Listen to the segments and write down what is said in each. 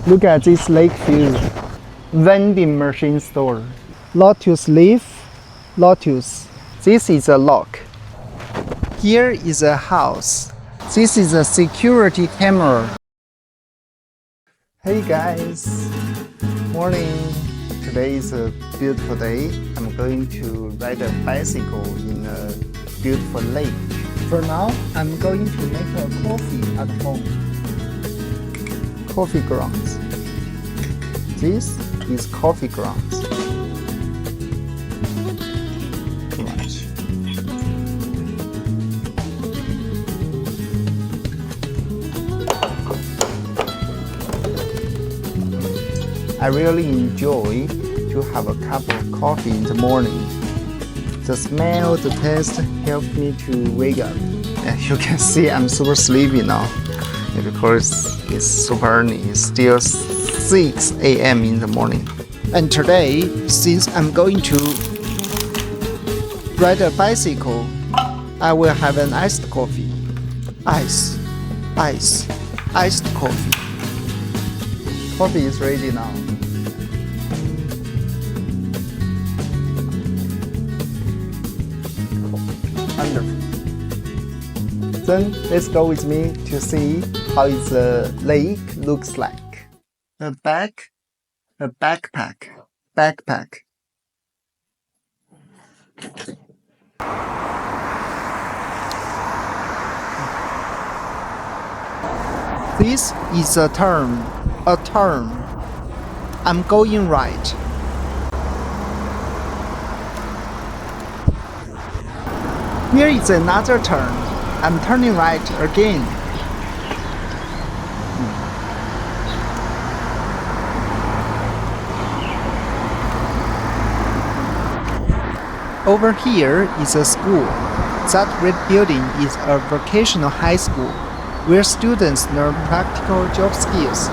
Look at this lake view. Vending machine store. Lotus leaf. Lotus. This is a lock. Here is a house. This is a security camera. Hey guys. Morning. Today is a beautiful day. I'm going to ride a bicycle in a beautiful lake. For now, I'm going to make a coffee at home. Coffee grounds. This is coffee grounds. Too much. I really enjoy to have a cup of coffee in the morning. The smell, the taste help me to wake up. As you can see, I'm super sleepy now because it's super early. It's still 6 a.m. in the morning. And today, since I'm going to ride a bicycle, I will have an iced coffee. Iced coffee. Coffee is ready now. Wonderful. Then let's go with me to see how the lake looks like. A backpack. This is a turn. I'm going right. Here is another turn. I'm turning right again. Over here is a school. That red building is a vocational high school where students learn practical job skills.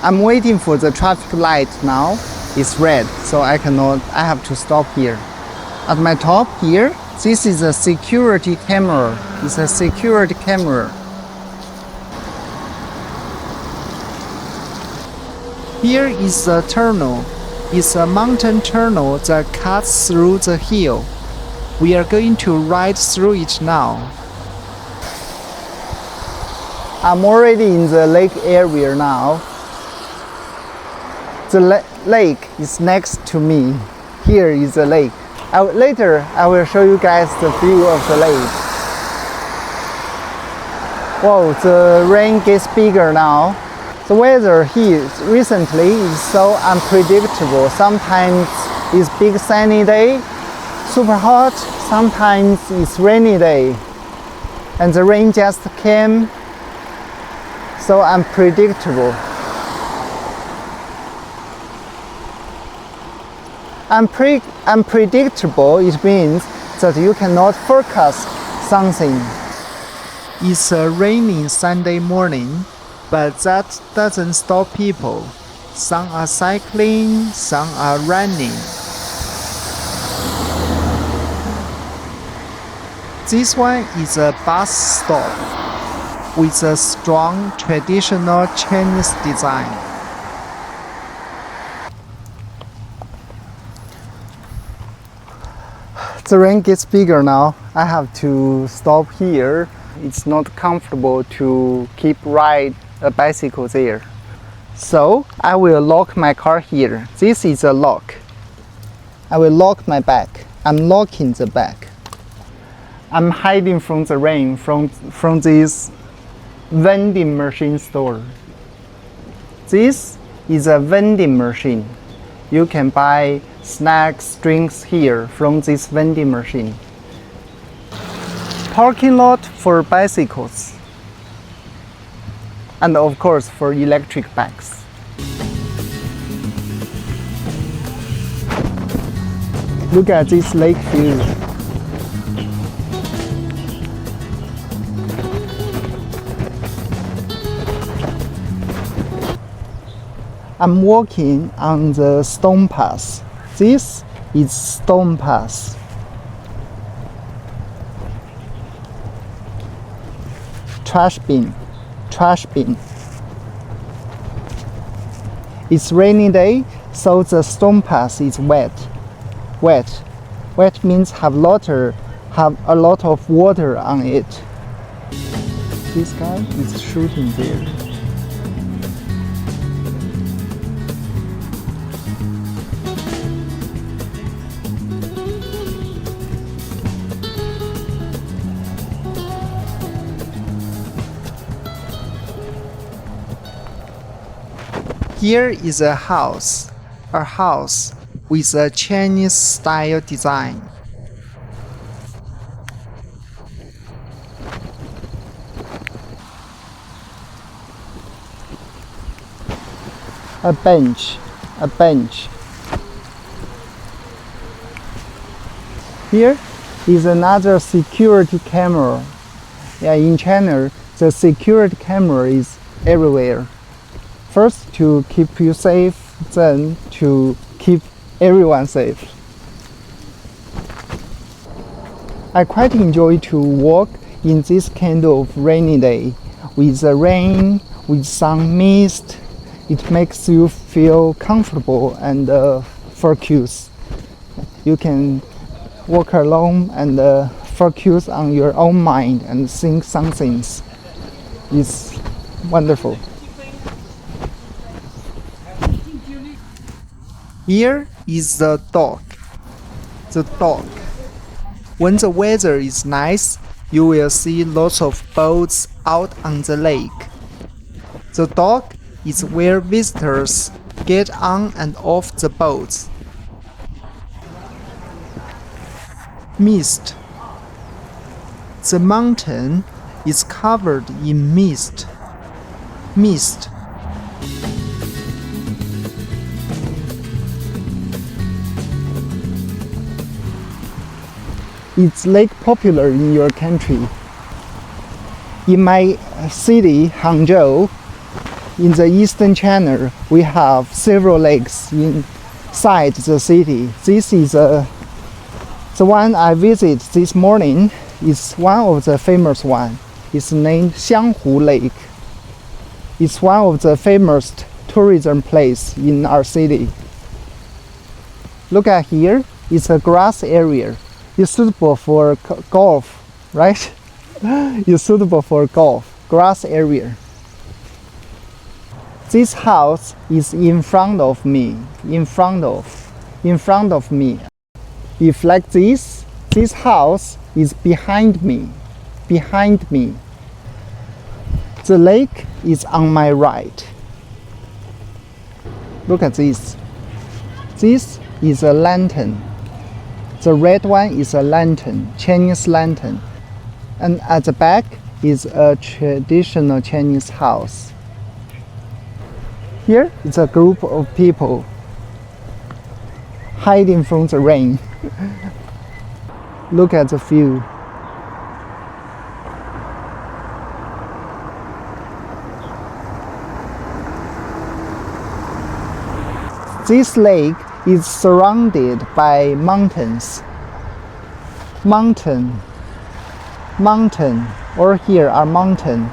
I'm waiting for the traffic light now. It's red, so I have to stop here. At my top here, this is a security camera. It's a security camera. Here is a tunnel. It's a mountain tunnel that cuts through the hill. We are going to ride through it now. I'm already in the lake area now. The lake is next to me. Here is the lake. Later, I will show you guys the view of the lake. Whoa, the rain gets bigger now. The weather here recently is so unpredictable. Sometimes it's big sunny day, super hot. Sometimes it's rainy day. And the rain just came, so unpredictable. Unpredictable, it means that you cannot forecast something. It's a rainy Sunday morning, but that doesn't stop people. Some are cycling, some are running. This one is a bus stop with a strong traditional Chinese design. The rain gets bigger now. I have to stop here. It's not comfortable to keep ride a bicycle there. So I will lock my car here. This is a lock. I will lock my back. I'm locking the back. I'm hiding from the rain from this vending machine store. This is a vending machine. You can buy snacks, drinks here from this vending machine. Parking lot for bicycles. And of course for electric bikes. Look at this lake view. I'm walking on the stone path. This is stone path. Trash bin. It's rainy day, so the stone path is wet. Wet. Wet means have a lot of water on it. This guy is shooting there. Here is a house with a Chinese style design. A bench. Here is another security camera. Yeah, in China, the security camera is everywhere. First to keep you safe, then to keep everyone safe. I quite enjoy to walk in this kind of rainy day with the rain, with some mist. It makes you feel comfortable and focus. You can walk alone and focus on your own mind and think some things. It's wonderful. Here is the dog. The dog. When the weather is nice, you will see lots of boats out on the lake. The dock is where visitors get on and off the boats. Mist. The mountain is covered in mist. Mist. Is lake popular in your country? In my city, Hangzhou, in the eastern China, we have several lakes inside the city. This is the one I visit this morning. Is one of the famous one. It's named Xiang Lake. It's one of the famous tourism place in our city. Look at here. It's a grass area. It's suitable for golf, right? It's suitable for golf, grass area. This house is in front of me, in front of me. If like this house is behind me. The lake is on my right. Look at this. This is a lantern. The red one is a lantern, Chinese lantern. And at the back is a traditional Chinese house. Here is a group of people hiding from the rain. Look at the view. This lake is surrounded by mountains. Mountain. All here are mountain.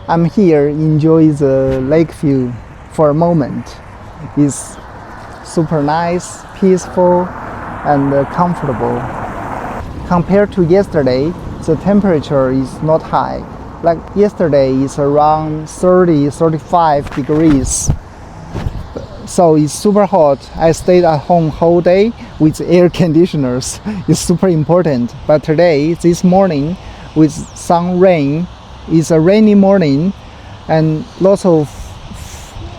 I'm here enjoy the lake view for a moment. It's super nice, peaceful, and comfortable. Compared to yesterday, the temperature is not high. Like yesterday, it's around 30-35 degrees. So it's super hot. I stayed at home whole day with air conditioners. It's super important. But today, this morning, with some rain, it's a rainy morning and lots of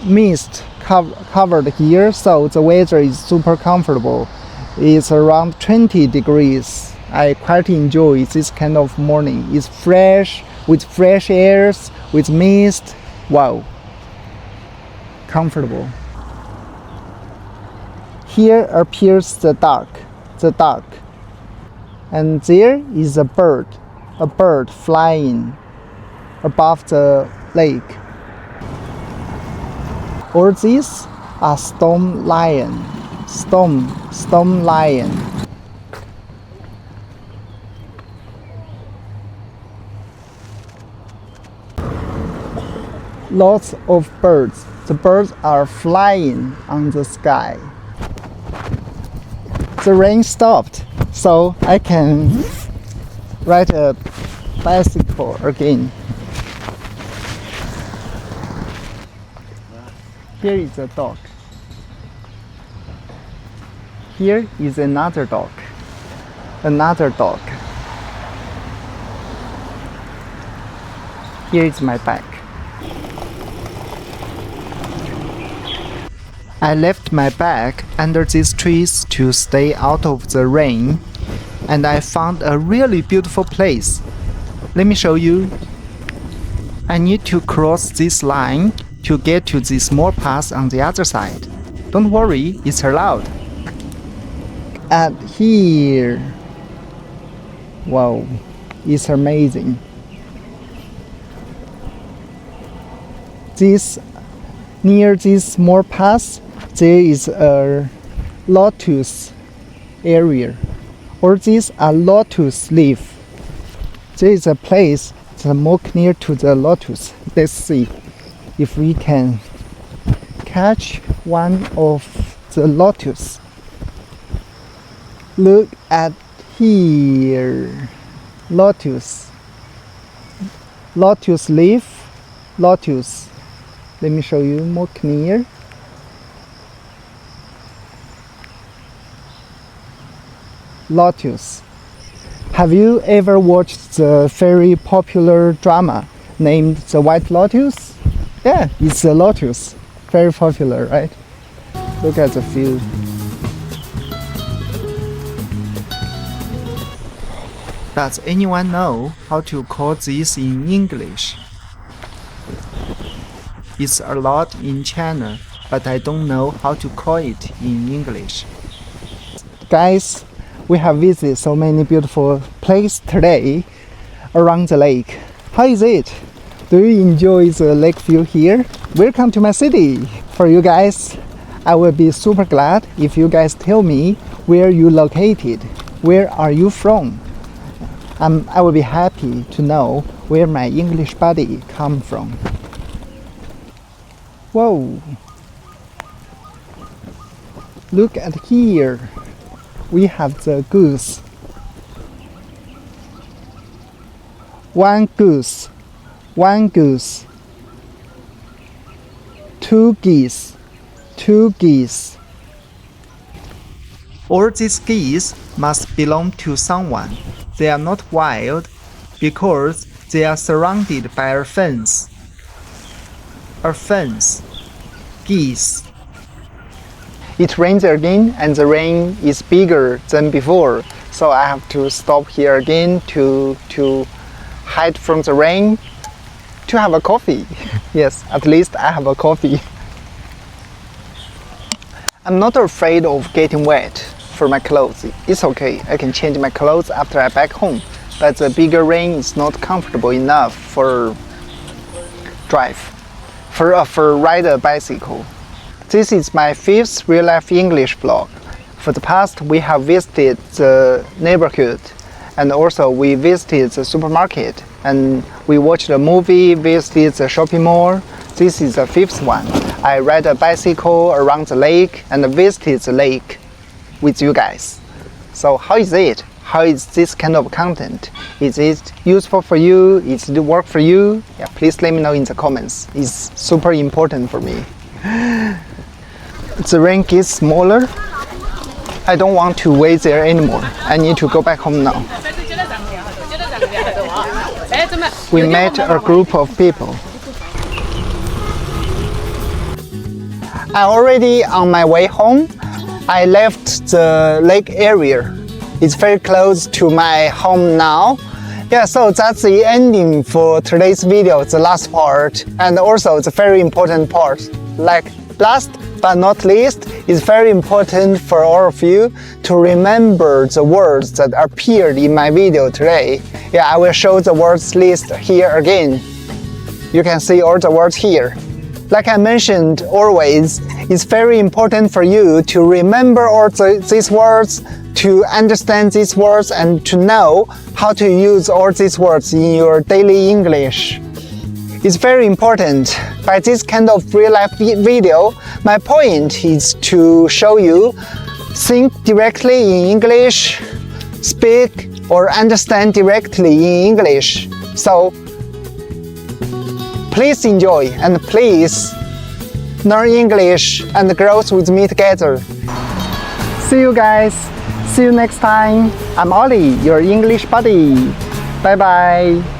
mist covered here. So the weather is super comfortable. It's around 20 degrees. I quite enjoy this kind of morning. It's fresh, with fresh airs, with mist. Wow. Comfortable. Here appears the duck, and there is a bird flying above the lake. All these are storm lion. lots of birds. The birds are flying on the sky. The rain stopped, so I can ride a bicycle again. Here is a dog. Here is another dog. Another dog. Here is my bag. I left my bag under these trees to stay out of the rain, and I found a really beautiful place. Let me show you. I need to cross this line to get to the small path on the other side. Don't worry, it's allowed. And here, wow, it's amazing. Near this small path, there is a lotus area, or this a lotus leaf. There is a place that more near to the lotus. Let's see if we can catch one of the lotus. Look at here, lotus leaf, lotus. Let me show you more clear. Lotus. Have you ever watched the very popular drama named The White Lotus? Yeah, it's a lotus. Very popular, right? Look at the view. Does anyone know how to call this in English? It's a lot in China, but I don't know how to call it in English. Guys, we have visited so many beautiful places today around the lake. How is it? Do you enjoy the lake view here? Welcome to my city. For you guys, I will be super glad if you guys tell me where you located. Where are you from? I will be happy to know where my English buddy come from. Whoa! Look at here. We have the goose. One goose. Two geese. All these geese must belong to someone. They are not wild because they are surrounded by a fence. Geese. It rains again and the rain is bigger than before, so I have to stop here again to hide from the rain to have a coffee. Yes, at least I have a coffee. I'm not afraid of getting wet for my clothes. It's okay, I can change my clothes after I'm back home, but the bigger rain is not comfortable enough for ride a bicycle. This is my 5th real-life English vlog. For the past, we have visited the neighborhood, and also we visited the supermarket, and we watched a movie, visited the shopping mall. This is the 5th one. I ride a bicycle around the lake and visited the lake with you guys. So how is it? How is this kind of content? Is it useful for you? Is it work for you? Yeah, please let me know in the comments. It's super important for me. The rain gets smaller. I don't want to wait there anymore. I need to go back home now. We met a group of people. I'm already on my way home. I left the lake area. It's very close to my home now. Yeah, so that's the ending for today's video, the last part, and also the very important part. Like last but not least, it's very important for all of you to remember the words that appeared in my video today. Yeah, I will show the words list here again. You can see all the words here. Like I mentioned always, it's very important for you to remember all these words, to understand these words, and to know how to use all these words in your daily English. is very important. By this kind of real life video, my point is to show you think directly in English, speak or understand directly in English. So please enjoy and please learn English and grow with me together. See you guys. See you next time. I'm Ollie, your English buddy. Bye bye.